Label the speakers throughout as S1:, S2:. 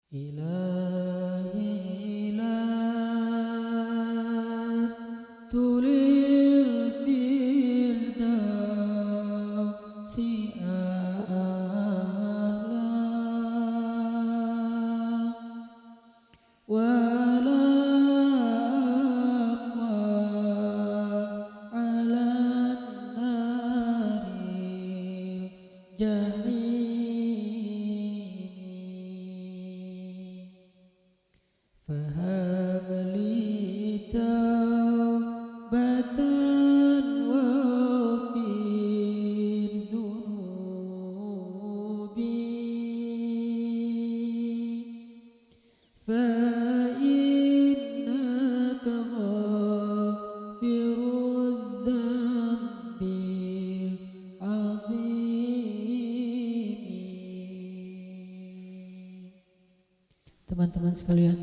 S1: إلهي لست للفردوس أعلى ولا أقوى على النار الجحيم فهب لي توبة واغفر ذنوبي فإنك غافر الذنب العظيم. Teman-teman sekalian,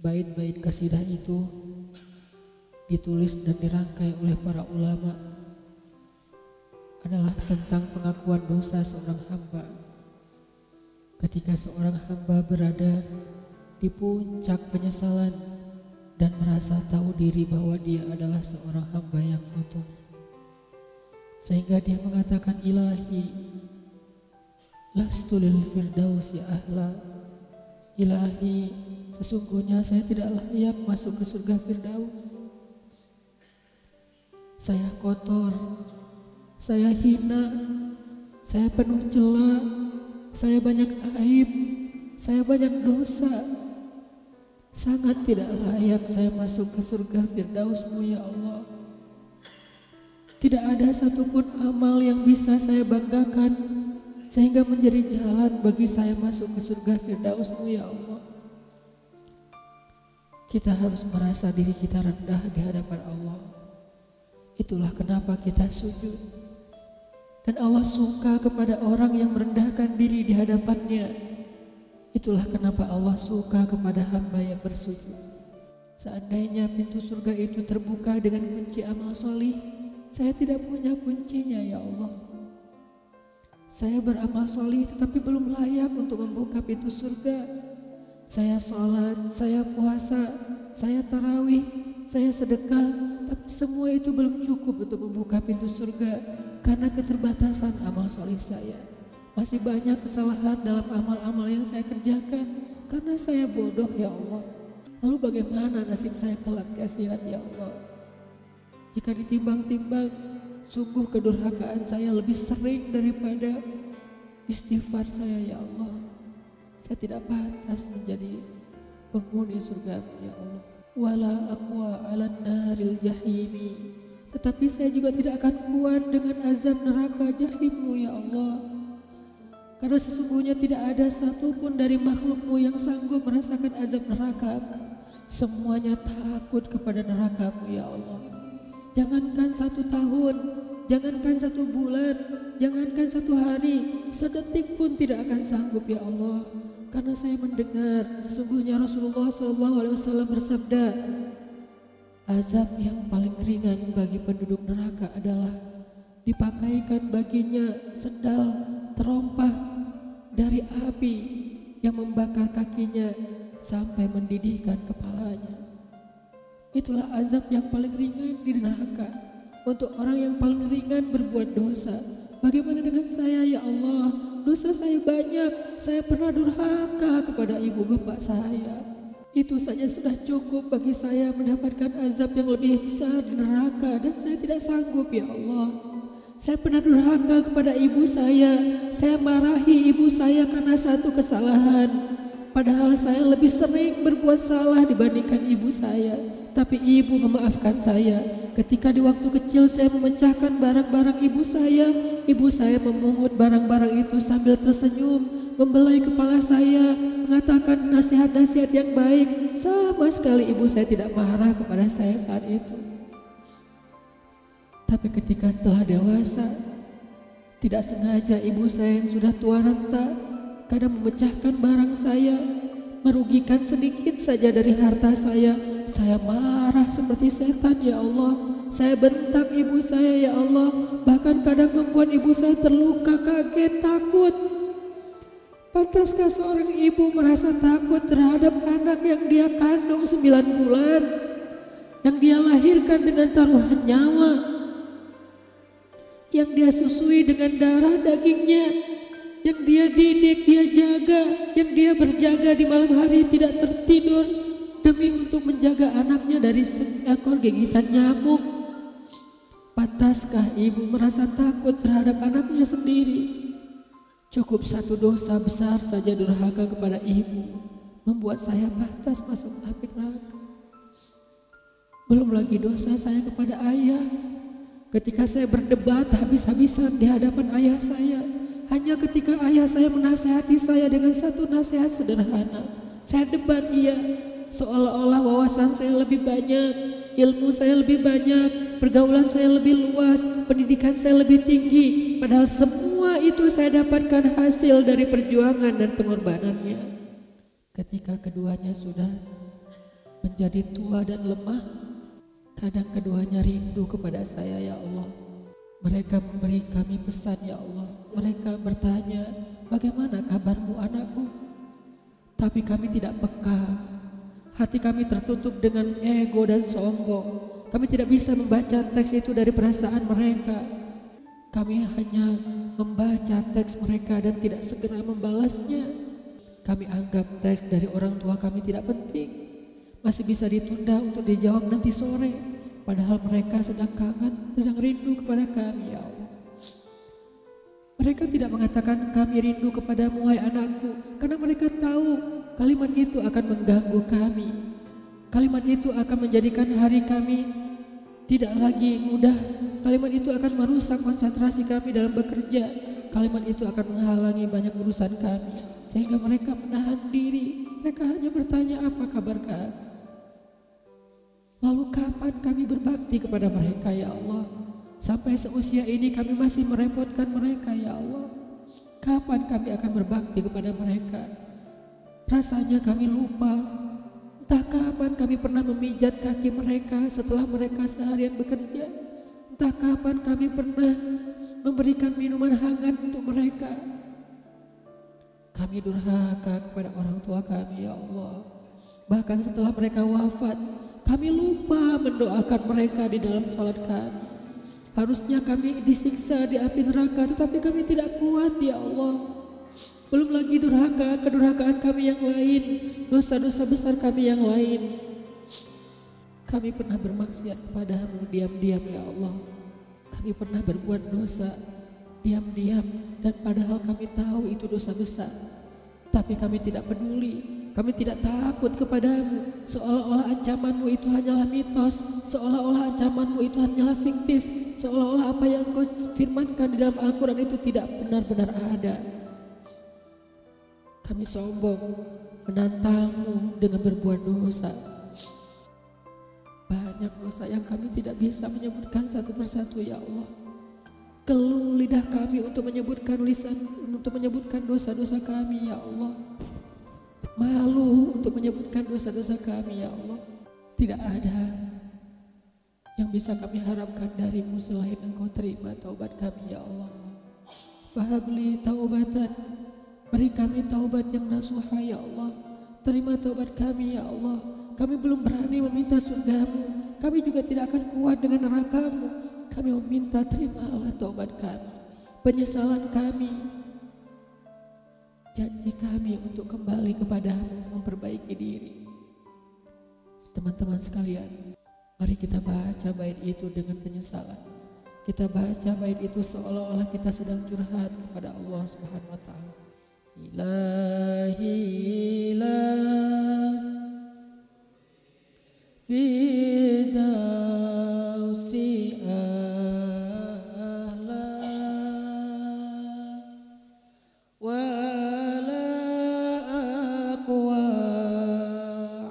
S1: bait-bait kasidah itu ditulis dan dirangkai oleh para ulama adalah tentang pengakuan dosa seorang hamba. Ketika seorang hamba berada di puncak penyesalan dan merasa tahu diri bahwa dia adalah seorang hamba yang kotor, sehingga dia mengatakan, Ilahi lastu lil firdausi ahla. Ilahi, sesungguhnya saya tidak layak masuk ke surga Firdaus. Saya kotor, saya hina, saya penuh cela, saya banyak aib, saya banyak dosa. Sangat tidak layak saya masuk ke surga Firdaus-Mu ya Allah. Tidak ada satupun amal yang bisa saya banggakan sehingga menjadi jalan bagi saya masuk ke surga Firdaus-Mu ya Allah. Kita harus merasa diri kita rendah di hadapan Allah. Itulah kenapa kita sujud. Dan Allah suka kepada orang yang merendahkan diri di hadapannya. Itulah kenapa Allah suka kepada hamba yang bersujud. Seandainya pintu surga itu terbuka dengan kunci amal solih, saya tidak punya kuncinya ya Allah. Saya beramal solih tetapi belum layak untuk membuka pintu surga. Saya sholat, saya puasa, saya tarawih, saya sedekah, tapi semua itu belum cukup untuk membuka pintu surga karena keterbatasan amal solih saya. Masih banyak kesalahan dalam amal-amal yang saya kerjakan karena saya bodoh ya Allah. Lalu bagaimana nasib saya kelak di akhirat ya Allah? Jika ditimbang-timbang, sungguh kedurhakaan saya lebih sering daripada istighfar saya ya Allah. Saya tidak pantas menjadi penghuni surga ya Allah. Wala aqwa 'alan naril jahimi. Tetapi saya juga tidak akan kuat dengan azab neraka jahim-Mu ya Allah. Karena sesungguhnya tidak ada satupun dari makhluk-Mu yang sanggup merasakan azab neraka. Semuanya takut kepada neraka-Mu ya Allah. Jangankan 1 tahun, jangankan 1 bulan, jangankan 1 hari, sedetik pun tidak akan sanggup ya Allah. Karena saya mendengar sesungguhnya Rasulullah SAW bersabda, azab yang paling ringan bagi penduduk neraka adalah dipakaikan baginya sendal terompah dari api yang membakar kakinya sampai mendidihkan kepalanya. Itulah azab yang paling ringan di neraka untuk orang yang paling ringan berbuat dosa. Bagaimana dengan saya ya Allah? Dosa saya banyak, saya pernah durhaka kepada ibu bapak saya. Itu saja sudah cukup bagi saya mendapatkan azab yang lebih besar di neraka dan saya tidak sanggup ya Allah. Saya pernah durhaka kepada ibu saya marahi ibu saya karena satu kesalahan. Padahal saya lebih sering berbuat salah dibandingkan ibu saya. Tapi ibu memaafkan saya. Ketika di waktu kecil saya memecahkan barang-barang ibu saya memungut barang-barang itu sambil tersenyum, membelai kepala saya, mengatakan nasihat-nasihat yang baik. Sama sekali ibu saya tidak marah kepada saya saat itu. Tapi ketika telah dewasa, tidak sengaja ibu saya yang sudah tua renta kadang memecahkan barang saya, merugikan sedikit saja dari harta saya marah seperti setan ya Allah. Saya bentak ibu saya ya Allah, bahkan kadang membuat ibu saya terluka, kaget, takut. Pantaskah seorang ibu merasa takut terhadap anak yang dia kandung 9 bulan, yang dia lahirkan dengan taruhan nyawa, yang dia susui dengan darah dagingnya, yang dia didik, dia jaga, yang dia berjaga di malam hari tidak tertidur demi untuk menjaga anaknya dari seekor gigitan nyamuk? Pantaskah ibu merasa takut terhadap anaknya sendiri? Cukup satu dosa besar saja durhaka kepada ibu membuat saya pantas masuk api neraka. Belum lagi dosa saya kepada ayah. Ketika saya berdebat habis-habisan di hadapan ayah saya, hanya ketika ayah saya menasihati saya dengan satu nasihat sederhana, saya debat ia, seolah-olah wawasan saya lebih banyak, ilmu saya lebih banyak, pergaulan saya lebih luas, pendidikan saya lebih tinggi, padahal semua itu saya dapatkan hasil dari perjuangan dan pengorbanannya. Ketika keduanya sudah menjadi tua dan lemah, kadang keduanya rindu kepada saya, ya Allah. Mereka memberi kami pesan, ya Allah. Mereka bertanya, bagaimana kabarmu anakku? Tapi kami tidak peka. Hati kami tertutup dengan ego dan sombong. Kami tidak bisa membaca teks itu dari perasaan mereka. Kami hanya membaca teks mereka dan tidak segera membalasnya. Kami anggap teks dari orang tua kami tidak penting, masih bisa ditunda untuk dijawab nanti sore. Padahal mereka sedang kangen, sedang rindu kepada kami, ya Allah. Mereka tidak mengatakan kami rindu kepadamu wahai anakku, karena mereka tahu kalimat itu akan mengganggu kami. Kalimat itu akan menjadikan hari kami tidak lagi mudah. Kalimat itu akan merusak konsentrasi kami dalam bekerja. Kalimat itu akan menghalangi banyak urusan kami, sehingga mereka menahan diri. Mereka hanya bertanya apa kabar kami. Lalu kapan kami berbakti kepada mereka, ya Allah? Sampai seusia ini kami masih merepotkan mereka, ya Allah. Kapan kami akan berbakti kepada mereka? Rasanya kami lupa. Entah kapan kami pernah memijat kaki mereka setelah mereka seharian bekerja. Entah kapan kami pernah memberikan minuman hangat untuk mereka. Kami durhaka kepada orang tua kami, ya Allah. Bahkan setelah mereka wafat, kami lupa mendoakan mereka di dalam sholat kami. Harusnya kami disiksa di api neraka, tetapi kami tidak kuat, ya Allah. Belum lagi durhaka, kedurhakaan kami yang lain, dosa-dosa besar kami yang lain. Kami pernah bermaksiat kepadamu diam-diam, ya Allah. Kami pernah berbuat dosa diam-diam, dan padahal kami tahu itu dosa besar. Tapi kami tidak peduli, kami tidak takut kepadamu. Seolah-olah ancamanmu itu hanyalah mitos, seolah-olah ancamanmu itu hanyalah fiktif, seolah-olah apa yang kau firmankan di dalam Al-Quran itu tidak benar-benar ada. Kami sombong menantangmu dengan berbuat dosa. Banyak dosa yang kami tidak bisa menyebutkan satu persatu, ya Allah. Keluh lidah kami untuk menyebutkan dosa-dosa kami, ya Allah. Malu untuk menyebutkan dosa-dosa kami, ya Allah. Tidak ada yang bisa kami harapkan darimu selain Engkau terima taubat kami, ya Allah. Fahabli taubatan, beri kami taubat yang nasuha, ya Allah. Terima taubat kami, ya Allah. Kami belum berani meminta surgamu, kami juga tidak akan kuat dengan nerakamu. Kami meminta terimalah taubat kami, penyesalan kami, janji kami untuk kembali kepadamu, memperbaiki diri. Teman-teman sekalian, mari kita baca bait itu dengan penyesalan. Kita baca bait itu seolah-olah kita sedang curhat kepada Allah Subhanahu wa Ta'ala. Ilahi las fidausi ahla wala aqwa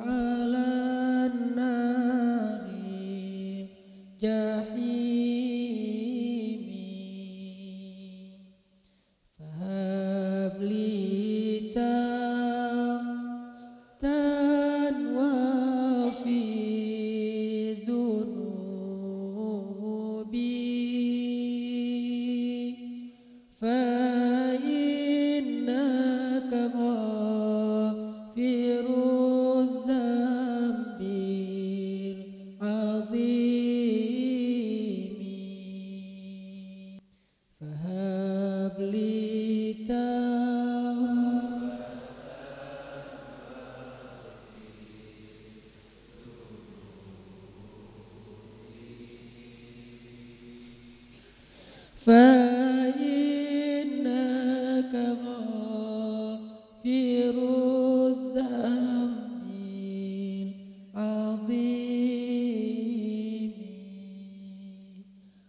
S1: ala nari jahimi fahabli Firudzat